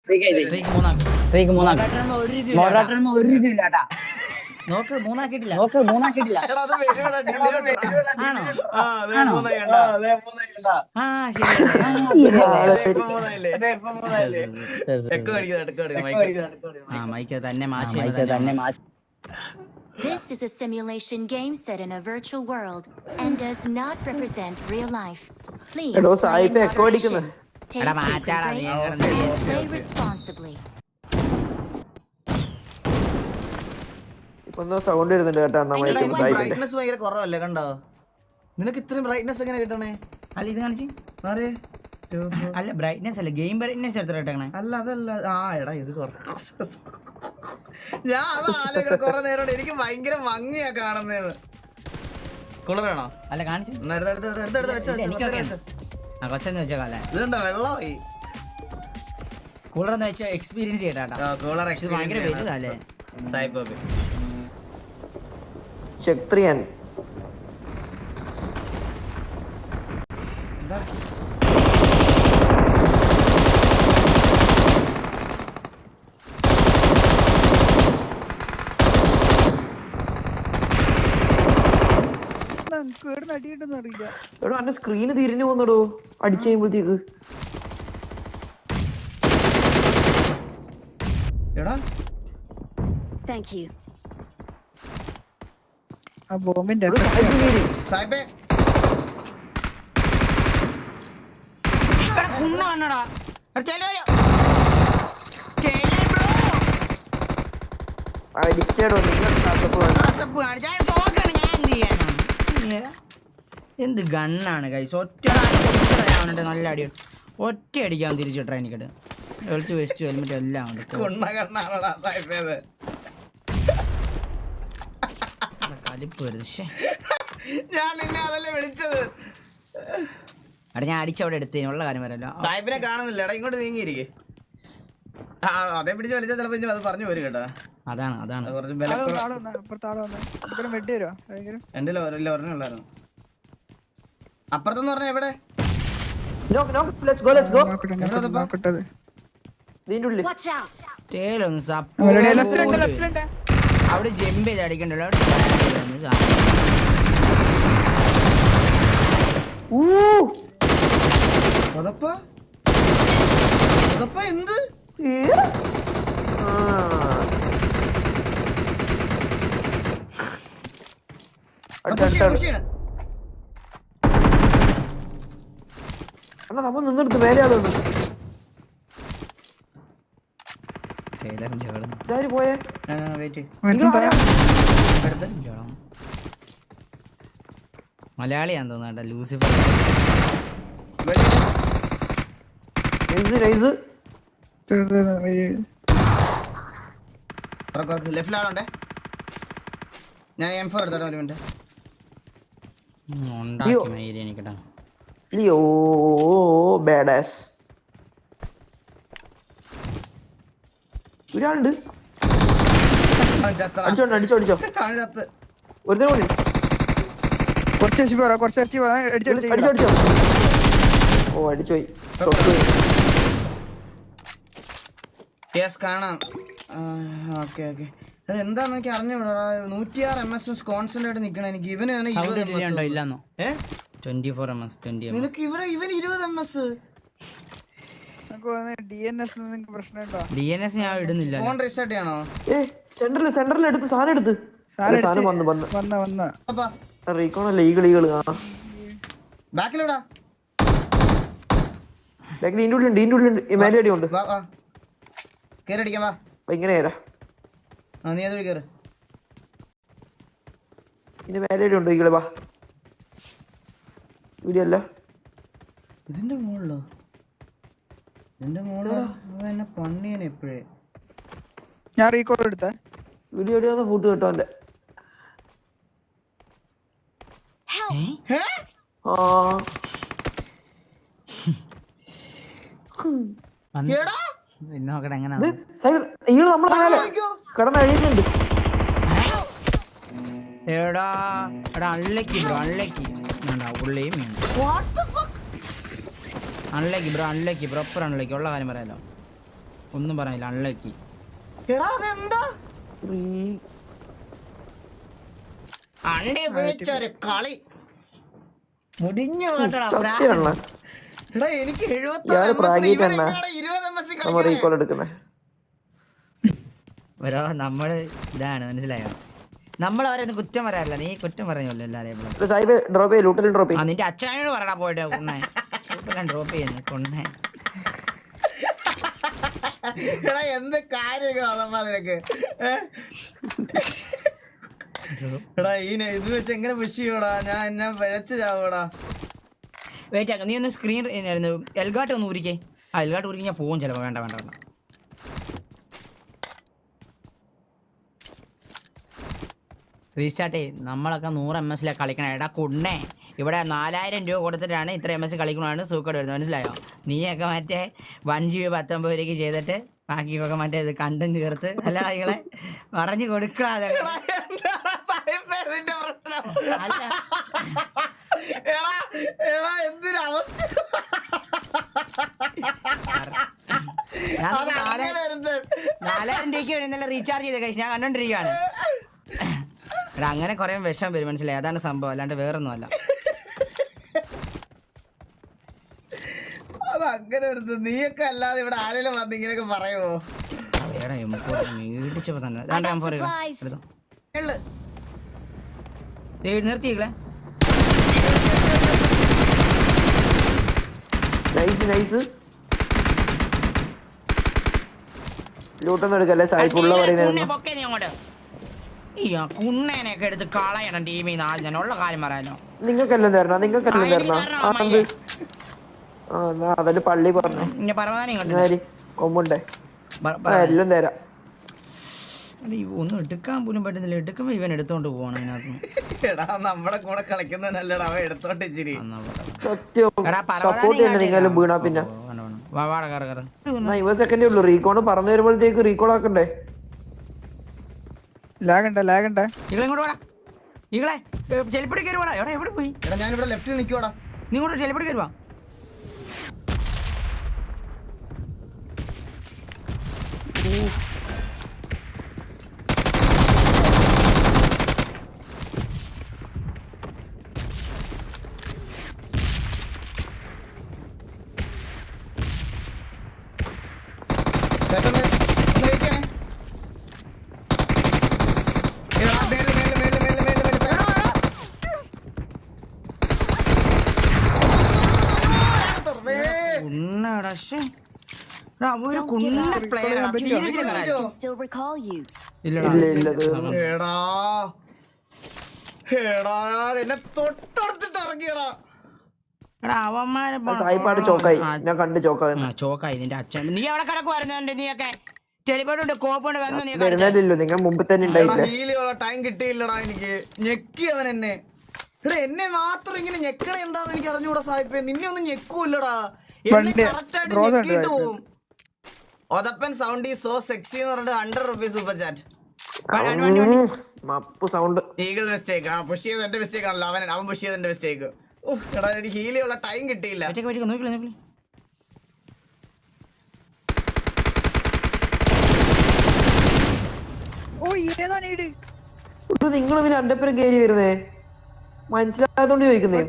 Streak മൂന്നാക്കി ഒരു ഇതില്ലാട്ടാ. നോക്ക് മൂന്നാക്കിയിട്ടില്ല. ആണോ? ആ മൈക്ക് തന്നെ match. This is a simulation game set in a virtual world and does not represent real life. Please play in moderation. Take a break and play responsibly. Sound വരുന്നുണ്ട് കേട്ടോ. Brightness ഭയങ്കര കുറവല്ലേ കണ്ടോ? നിനക്ക് ഇത്രയും ബ്രൈറ്റ്നസ് എങ്ങനെ കിട്ടണേ? അല്ല ഇത് കാണിച്ച് അല്ല ബ്രൈറ്റ്നസ് അല്ല ഗെയിം ബ്രൈറ്റ്നസ് എടുത്തിട്ടേ. അല്ല അതല്ല. എടാ ഇത് ഞാൻ അത് ആലോചിക്കണം കുറെ നേരം. എനിക്ക് ഭയങ്കര ഭംഗിയാ കാണുന്നത്. കുളറാണോ? അല്ല കാണിച്ചു കൊച്ചെന്ന് വെച്ചോളെ. ഇതുണ്ടോ വെള്ളമായി കൂളറെന്ന് വെച്ചാൽ എക്സ്പീരിയൻസ് ചെയ്യട്ടാ. കൂളർ ഭയങ്കര വലുതല്ലേ സായിപ്പ്. ക്ഷത്രിയൻ എന്റെ സ്ക്രീന് തിരിഞ്ഞു പോന്നടോ അടിച്ചു കഴിയുമ്പോഴത്തേക്ക്. എടാ Thank you. ആ ബോംബിന്റെ സായിപ്പേ അടിച്ചേടോ എന്ത് ഗണ്ണാണ് കൈസ്. ഒറ്റ നല്ല അടി ഒറ്റ അടിക്കാൻ തിരിച്ചിട്ടാ എനിക്കത്. ഹെൽത്ത് വെസ്റ്റ് ഹെൽമെറ്റ് എല്ലാം കലിപ്പ് വരുന്നത്. ഞാൻ നിന്നെ അതല്ലേ വിളിച്ചത്. അവിടെ ഞാൻ അടിച്ചവിടെ എടുത്തതിനുള്ള കാര്യം വരല്ലോ. സായിപ്പിനെ കാണുന്നില്ല. എടാ ഇങ്ങോട്ട് നീങ്ങിയിരിക്കെ. അതേ പിടിച്ച് വലിച്ചാൽ ചിലപ്പോ അത് പറഞ്ഞു വരും കേട്ടോ. അതാണ് എന്റെ ഒരെണ്ണുള്ളായിരുന്നു. അപ്പുറത്തെന്ന് പറഞ്ഞ എവിടെ? അവിടെ ജമ്പ് ചെയ്ത് അടിക്കണ്ടല്ലോ. എന്ത് നമ്മൾ നിന്നെടുത്ത് വേറെ ആളൊന്നും പോയേ. മലയാളിയാന്ന് തോന്നാ ലൂസിഫർ. ലെഫ്റ്റിലാണോണ്ടേ? ഞാൻ M4 എടുത്തോട്ടെ ഒരു മിനിറ്റ്. ലിയോ ബാഡാസ് ഒരാളുണ്ട്. അടിച്ചോ ഒരുത്തരം കൂടി അടിച്ചോ. ഓ അടിച്ചോയി കാണാം. ഓക്കെ എന്താന്ന് എനിക്ക് അറിഞ്ഞൂടാ. 106 MS കോൺസ്റ്റന്റ് നിക്കണം എനിക്ക്. ഇവന് ഇല്ലാന്നോ? 24 MS 20 നിനക്ക് ഇവിടെ ഇവൻ 20 MS. DNS ഞാൻ ഇടുന്നില്ല. ഫോൺ റീസ്റ്റാർട്ട് ചെയ്യണോ? സെന്ററിൽ എടുത്ത് സാധനം എടുത്ത് റീകോണല്ലേ ഈ കളികള്. ബാക്കിലെവിടാ? ബാക്കിൽ ഇതിന്റെ ഉള്ളിലുണ്ട്. ഇമാരി ഉണ്ട്. കേറടിക്കാം വാ. ഇങ്ങനെ കേറാ. നീ അത് കേറ്. ഇതിന്റെ മേലെ ഉണ്ട് ഈ കളി. വാ ഇവിടെയല്ല ഇതിന്റെ മുകളിലോ? എന്റെ മോള് എന്നെ പണിയാണ് എപ്പോഴേ. ഞാൻ റീകോൾ എടുത്ത വീഡിയോ ഫുഡ് കേട്ടോ എന്റെ. നോക്കട്ടെ എങ്ങനെ കിടന്ന് അഴിയുന്നുണ്ട്. എടാ അൺലക്കി ബ്രോ അൺലക്കി ഉള്ളിയും unlucky bro unlucky proper unlucky ഉള്ള കാര്യം പറയാലോ. ഒന്നും പറഞ്ഞില്ല അൺലക്കി. എടാ അതെന്താ അണ്ടി വിളിച്ചൊരു കളി മുടിഞ്ഞു പോട്ടടാ. സത്യമാണ് എടാ എനിക്ക് ഇയാള് പ്രാഗീട്ടണ്ണ 20 നമ്മൾ റീകോൾ എടുക്കുന്നത്. ഓരോ നമ്മള് ഇതാണ് മനസ്സിലായോ, നമ്മളവരൊന്നും കുറ്റം പറയാറില്ല. നീ കുറ്റം പറഞ്ഞല്ലോ എല്ലാരെയും. സാഹിബ് ഡ്രോപ്പ് ചെയ്യും, ലൂട്ടിൽ ഡ്രോപ്പ് ചെയ്യും. നിന്റെ അച്ഛനോട് പറയടാ പോയിട്ട് കൊണ്ണേ ഡ്രോപ്പ് ചെയ്യുന്നു കൊണ്ണേ. എടാ എന്ത് കാര്യങ്ങളാ നിനക്ക്? എടാ ഇത് വെച്ച് എങ്ങനെ പുഷ് ചെയ്യൂടാ? ഞാൻ വരച്ച് ചാവൂടാ. വെയിറ്റ് ആക്കാം, നീ ഒന്ന് സ്ക്രീൻ എൽഗാട്ട് ഒന്ന് ഊരിക്കേ. ആ എൽഗാട്ട് ഊരിക്ക് ഞാൻ പോവും ചിലപ്പോൾ. വേണ്ട വേണ്ട വേണ്ട. റീസ്റ്റാർട്ട് ചെയ്യും. നമ്മളൊക്കെ 100 MS കളിക്കണം. എടാ കുണ്ണേ, ഇവിടെ 4000 രൂപ കൊടുത്തിട്ടാണ് ഇത്ര MS കളിക്കണമാണ് സൂക്കേട് വരുന്നത്, മനസ്സിലായോ? നീയൊക്കെ മറ്റേ 1 GB 19 രൂപയ്ക്ക് ചെയ്തിട്ട് ബാക്കിയൊക്കെ മറ്റേ ഇത് കണ്ടും ചേർത്ത് എല്ലാ കളികളെ പറഞ്ഞു കൊടുക്കാതെ. അല്ല എന്തൊരവസ്ഥ! ഞാൻ 4000 രൂപയ്ക്ക് വരുന്നല്ല റീചാർജ് ചെയ്ത കഴിച്ച് ഞാൻ കണ്ടോണ്ടിരിക്കുകയാണ്. എടാ അങ്ങനെ കുറെ വിഷം വരും, മനസ്സിലായി? അതാണ് സംഭവം, അല്ലാണ്ട് വേറൊന്നും അല്ല. അതങ്ങനെ വരുന്നത്. നീയൊക്കെ അല്ലാതെ ഇവിടെ ആരെങ്കിലും വന്ന് ഇങ്ങനെയൊക്കെ പറയുമോ? മേടിച്ചപ്പോ തന്നെ നിർത്തിയില്ലേ? നൈസ് ലൂട്ടൊന്നും എടുക്കല്ലേ സാഹിബ് ഉള്ള പറയുന്നത്. കുണ്ണേനൊക്കെ എടുത്ത് കളയണം ടീമിൽ നിന്ന്. ആദ്യം ഉള്ള കാര്യം പറയാനോ? നിങ്ങൾക്കെല്ലാം തരണം, നിങ്ങൾക്കെല്ലാം തരണം. അതല്ലേ പള്ളി പറഞ്ഞു കൊമ്പുണ്ടേ എല്ലാം തരാം. ഒന്നും എടുക്കാൻ പോലും പറ്റുന്നില്ല. എടുക്കുമ്പോ ഇവൻ എടുത്തോണ്ട് പോകണം അതിനകത്ത്. എടാ നമ്മുടെ കൂടെ കളിക്കുന്നവനല്ലടാ അവൻ എടുത്തോണ്ട് ഇച്ചിരി. സപ്പോർട്ട് ചെയ്യണ്ട നിങ്ങളും വീണാ പിന്നെ. സെക്കൻഡേ ഉള്ളൂ റീകോൺ പറഞ്ഞു വരുമ്പോഴത്തേക്ക് റീകോൾ ആക്കണ്ടേ. ലാഗണ്ട ഇങ്ങോട്ട് വാടാ. ഇങ്ങളെ ചെലിപ്പടി കയറി വാടാ. എവിടെ എവിടെ പോയി? എടാ ഞാൻ ഇവിടെ ലെഫ്റ്റിൽ നിൽക്കുവാടാ. നീ ഇങ്ങോട്ട് ചെലിപ്പടി കയറി വാ. ചോക്കായി നിന്റെ അച്ഛൻ. നീ എവിടെ കിടക്കുവായിരുന്നു? നീയൊക്കെ ടെലിപോർട്ട് കോപ്പുണ്ട് വന്നു. നീ നിങ്ങൾ മുമ്പ് തന്നെ ടൈം കിട്ടിയില്ലടാ എനിക്ക്. ഞെക്കി അവൻ എന്നെ. എടാ എന്നെ മാത്രം ഇങ്ങനെ ഞെക്കണേ എന്താന്ന് എനിക്ക് അറിഞ്ഞൂടാ സാഹിബേ. നിന്നെ ഒന്നും ഞെക്കൂല്ലടാ. ഒതപ്പൻ സൗണ്ട് ഈ സോ സെക്സി എന്ന് പറഞ്ഞിട്ട് 100 rupees super chat. Eagle mistake. ആ പുഷ് ചെയ്ത് എന്റെ മിസ്റ്റേക്ക് ആണല്ലോ. അവൻ പുഷ് ചെയ്ത് എന്റെ മിസ്റ്റേക്ക്. എടാ എനിക്ക് ഹീൽ ചെയ്യാനുള്ള ടൈം കിട്ടിയില്ല. നിങ്ങൾ ഇതിന് രണ്ടപ്പേരും കയറി വരുന്നേ മനസ്സിലായതുകൊണ്ട് ചോദിക്കുന്നേ.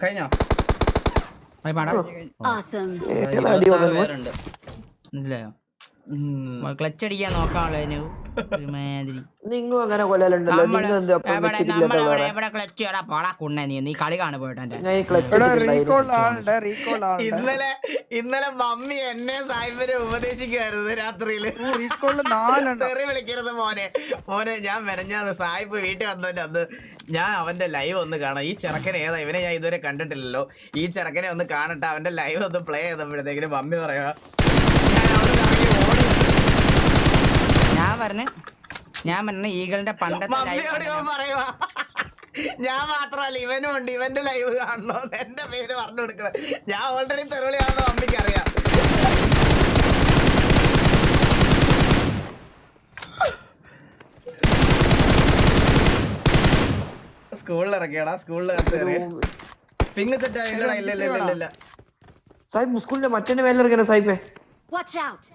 കഴിഞ്ഞോ? മനസ്സിലായോ? ക്ലച്ച് അടിക്കാൻ നോക്കാനുള്ളതിന് നിങ്ങൾ അങ്ങനെ കൊല്ലലുണ്ടല്ലോ. നീ കളി കാണു പോയിട്ട്. ഇന്നലെ മമ്മി എന്നെ സാഹിബിനെ ഉപദേശിക്കുമായിരുന്നു രാത്രിയില്. തെറി വിളിക്കരുത് മോനെ. ഞാൻ മെനഞ്ഞാന്ന് സാഹിബ് വീട്ടിൽ വന്നതിന്റെ അന്ന് ഞാൻ അവന്റെ ലൈവ് ഒന്ന് കാണാം. ഈ ചെറുക്കനെ ഏതാ? ഇവനെ ഞാൻ ഇതുവരെ കണ്ടിട്ടില്ലല്ലോ. ഈ ചെറുക്കനെ ഒന്ന് കാണട്ടെ. അവന്റെ ലൈവ് ഒന്ന് പ്ലേ ചെയ്തപ്പോഴത്തേക്കിന് മമ്മി പറയാ ഞാൻ പറഞ്ഞ ഈഗിളിന്റെ പണ്ടത്തെ പറയുക. ഞാൻ മാത്രമല്ല ഇവനും ഉണ്ട്. ഇവന്റെ ലൈവ് കാണണോ എന്റെ പേര് പറഞ്ഞു കൊടുക്കണം. ഞാൻ ഓൾറെഡി തെറിവിളിയാണെന്ന് മമ്മിക്ക് അറിയാം. സ്കൂളിൽ ഇറക്കിയടാ. സ്കൂളിൽ പിങ് സെറ്റ് ആയില്ലടാ. ഇല്ല സായിപ്പ് മുസ്കൂളിന്റെ മറ്റേ മേലെ ഇറങ്ങണ സായിപ്പേ. Watch out!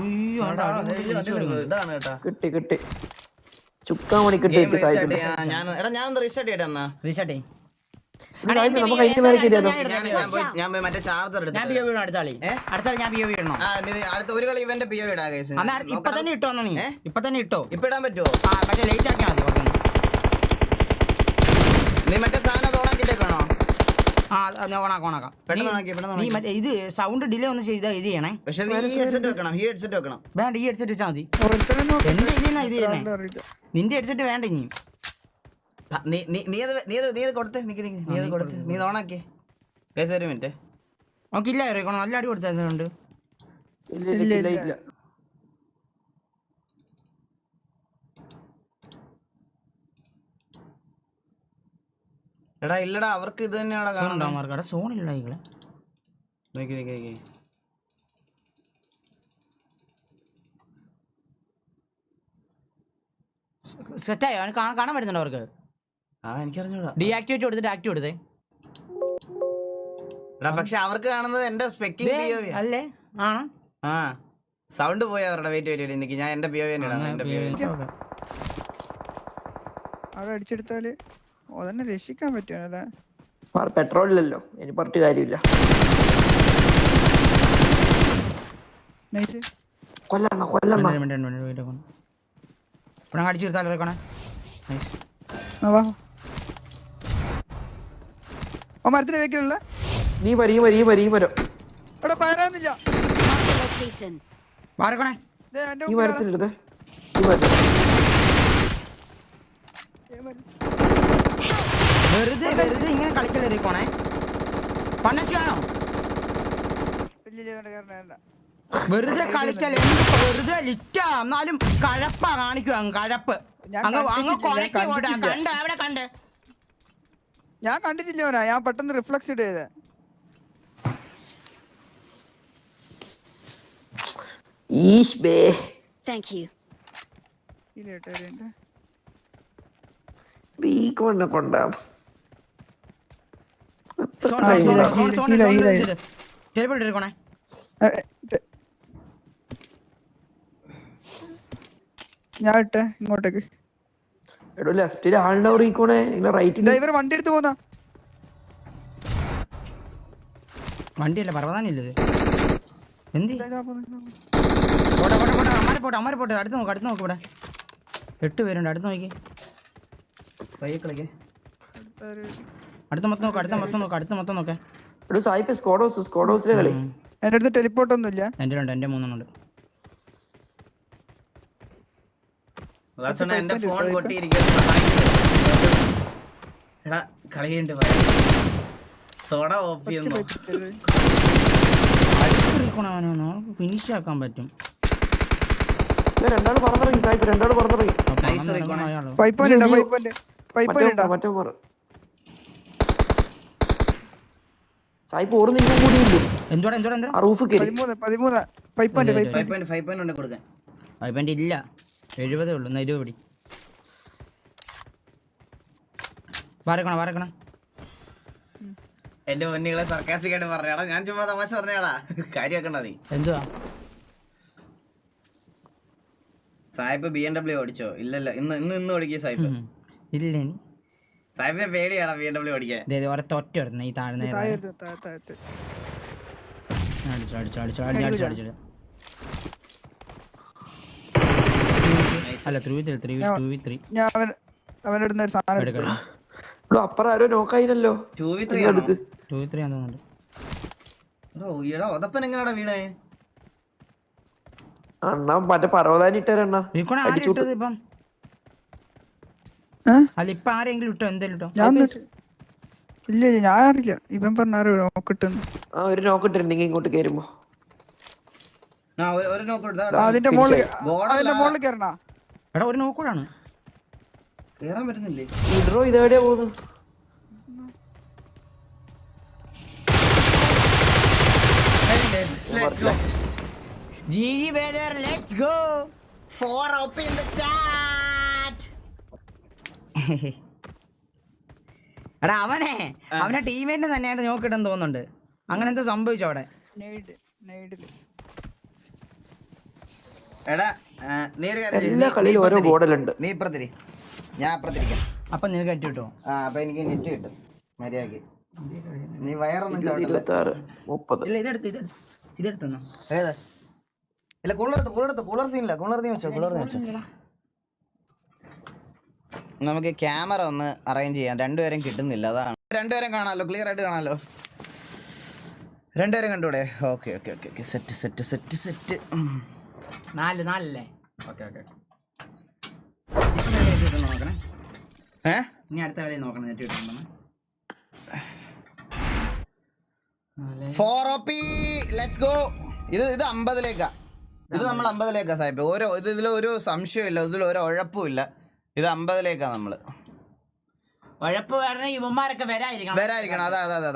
ഉയ്യോ, ആണ്ടാ, ഇതാണ് കേട്ടാ. കിട്ടി ചുക്കാൻ മണി കിട്ടി സായിപ്പ്. ഞാൻ റീസ്റ്റാർട്ട് ചെയ്യട്ടെ എന്നാ. റീസെറ്റ് നമുക്ക് അതിന്റെ മേലെ കയറിയാലോ? ഞാൻ പോയി മറ്റേ ചാർജർ ഞാൻ പി ഒ വി അടുത്താളി ഞാൻ പി ഒ വി ഇടണോ അടുത്ത ഒരു കളി ഇവന്റെ പി ഒ ഇടാ ഗൈസ്. ഇപ്പൊ തന്നെ ഇട്ടോ നീ ഇപ്പൊ തന്നെ ഇട്ടോ. ഇപ്പൊ ഇടാൻ പറ്റുമോ? ആ മറ്റേ ലേറ്റ് ആക്കിയാൽ മതി കുറച്ച്. നീ മറ്റേ സാധനം ഓണാക്കിട്ടേക്കാണോ? ആ ഓണാക്കാം പെട്ടെന്ന് നീ മറ്റേ ഇത് സൗണ്ട് ഡിലേ ഒന്ന് ചെയ്താൽ ഇത് ചെയ്യണേ. പക്ഷെ നീ ഹെഡ്സെറ്റ് വെക്കണം. വേണ്ട ഈ ഹെഡ്സെറ്റ് വെച്ചാൽ മതി. ഒരുത്തനെ നോക്ക്. എന്റെ ഇത് തന്നെ ഇത് തന്നെ അറിയില്ല. നിന്റെ ഹെഡ്സെറ്റ് വേണ്ട ഇനി. നീ അത് കൊടുത്തേ. നീ ഓണാക്കിയേ ഗൈസ്. ഒരു മിനിറ്റ്. നമുക്കില്ല ഇറക്കണം നല്ല അടി കൊടുത്തുണ്ട്. ഇല്ല എടാ ഇല്ലടാ, അവർക്ക് ഇത് തന്നെയാടാ കാണുന്നത്. സോണില്ല ഈകളെ സെറ്റായോ? അവന് കാണാൻ പറ്റുന്നുണ്ടോ അവർക്ക്? എനിക്കറിഞ്ഞൂടാ. ഡീആക്ടിവേറ്റ് കൊടുത്തിട്ട് ആക്റ്റീവ് കൊടുത്തേ. എടാ പക്ഷെ അവർക്ക് കാണുന്നത് എന്റെ സ്പെക്കിംഗ് POV അല്ലേ? ആണ്. ആ സൗണ്ട് പോയി അവരുടെ. വെയിറ്റ് എനിക്ക് ഞാൻ എന്റെ POV തന്നെ ഇടാം. എന്റെ POV അവിടെ അടിച്ചെടുത്താല് അതന്നെ രക്ഷിക്കാൻ പറ്റുമല്ലേ? പെട്രോൾ ഇല്ലല്ലോ, ഇനി പറഞ്ഞിട്ട് കാര്യമില്ല. അടിച്ചെടുത്താലേ മരത്തിന് വേക്കുള്ള നീ വരീ മരം അവിടെ പയറാന്നില്ല. Location. മാറിക്കണേ. ഈ മരത്തിലെടുത്തേ. വെറുതെ ഇങ്ങനെ കളിക്കലേക്കോണേ. പണച്ചാണോ വെറുതെ കളിക്കല്? വെറുതെ ലിറ്റാ എന്നാലും കഴപ്പാ കാണിക്കുക. കഴപ്പ് കണ്ട് ഞാൻ കണ്ടിട്ടില്ല അവനാ. ഞാൻ പെട്ടെന്ന് റിഫ്ലക്സ് ഇട്ട് ചെയ്തേ. Thank you. ഞാൻ ഇട്ടേ ഇങ്ങോട്ടേക്ക്. ലെഫ്റ്റില് ആളുടെ ഇക്കോണേ റൈറ്റിൽ. ഇവർ വണ്ടി എടുത്ത് പോന്നാ. വണ്ടിയല്ല പർവ്വതാനില്ലത്. എന്ത് പോട്ടെ അടുത്ത് നോക്ക്. ഇവിടെ 8 പേരുണ്ട്. അടുത്ത് നോക്കി അടുത്ത മൊത്തം നോക്കേ. എന്റെ അടുത്ത് ടെലിപ്പോർട്ട് ഒന്നും ഇല്ല. എന്റെ 3 ഉണ്ട്. എന്റെ ഫോൺ പൊട്ടിയിരിക്കുന്നു. എടാ കളിയുണ്ട് ഫിനിഷ് ആക്കാൻ പറ്റും. രണ്ടാള് പറഞ്ഞിറങ്ങി. സായിപ്പ് ഓർന്ന് ഇന്നും കൂടിയില്ലേ? എന്തോടാ റൂഫ് കയറി. 5.5 കൊടുക്കാൻ. 5 ഇല്ല, 70 ഉള്ളു. 20 പിടി. വരക്കണം. എന്റെ മുന്നികളെ സർക്കാസ്റ്റിക് ആയിട്ട് പറഞ്ഞാടാ. ഞാൻ ചുമ്മാ തമാശ പറഞ്ഞാടാ. കാര്യമാക്കണ്ട നീ. എന്തുവാ സായിപ്പ് BMW ഓടിച്ചോ? ഇല്ലല്ല, ഇന്ന് ഓടിക്കുക സായിപ്പ്. ഇല്ല സായിപ്പിനെ പേടിയാടാ BMW ഓടിക്കാൻ. ഒറ്റ ഈ താഴ്ന്ന അല്ല 3v3. അപ്പുറം ആരോ നോക്കായില്ലല്ലോ. 2v3 ആണെന്ന് ഒതപ്പൻ എങ്ങനെയാടാ വീണേ? അണ്ണാ മറ്റേ പർവ്വതാനി ഇട്ടേരണ്ണ. ഇപ്പൊ ആരെങ്കിലും ഇട്ടോ? എന്തേലും ഇട്ടോ? ഇല്ല ഞാൻ അറിയില്ല. ഇവൻ പറഞ്ഞ നോക്കിട്ടെന്ന്. ഒരു നോക്കിട്ടിരുന്നു ഇങ്ങോട്ട് കേറുമ്പോ. അതിന്റെ മുകളിൽ കയറണ. എടാ ഒരു നോക്കൂടാണ് കേറാൻ പറ്റുന്നില്ലേ? ഇടറോ ഇതെവിടെയാ പോകുന്നത്? Let's go. GG brother, let's go. 4 up in the chat. എടാ അവനെ ടീമേറ്റിനെ തന്നെയായിട്ട് നോക്കിട്ടെന്ന് തോന്നുന്നുണ്ട്. അങ്ങനെ എന്തോ സംഭവിച്ചു അവിടെ. എടാ നീ ഒരു കാര്യം ചെയ്യ്. എല്ലാ കളിയിലും ഓരോ ബോർഡിലുണ്ട്. നീ ഇപ്പുറത്തിരി, ഞാൻ അപ്പുറത്തിരിക്കാം. അപ്പൊ നിനക്ക് അറ്റ് കിട്ടുമോ? അപ്പൊ എനിക്ക് നെറ്റ് കിട്ടും മര്യാദക്ക്. നീ വയറൊന്നും ചവിട്ടില്ല. 26, 30. ഇല്ല ഇതെടുത്തു. ഏത്? ഇല്ല കൂളർ സീനില്ല. കൂളർ നീ വെച്ചോ. നമുക്ക് ക്യാമറ ഒന്ന് അറേഞ്ച് ചെയ്യാം. രണ്ടുപേരും കിട്ടുന്നില്ല, അതാണ്. രണ്ടുപേരും കാണാമല്ലോ, ക്ലിയർ ആയിട്ട് കാണാമല്ലോ. രണ്ടുപേരും കണ്ടൂടെ? Okay set. 4 ഓക്കെ നോക്കണേ. ഇനി അടുത്ത കളി നോക്കണം നെറ്റ് കിട്ടുന്നുണ്ടെന്ന്. 4 OP let's go. ഇത് 50ലേക്കാ. ഇത് നമ്മൾ 50ലേക്കാ സാഹിബ്. ഇതിലൊരു സംശയമില്ല, ഇതിലൊരു ഉഴപ്പും ഇല്ല. ഇത് 50ലേക്കാ നമ്മള്. ഉഴപ്പ് പറഞ്ഞ ഇവന്മാരൊക്കെ വരായിരിക്കണം. അതാ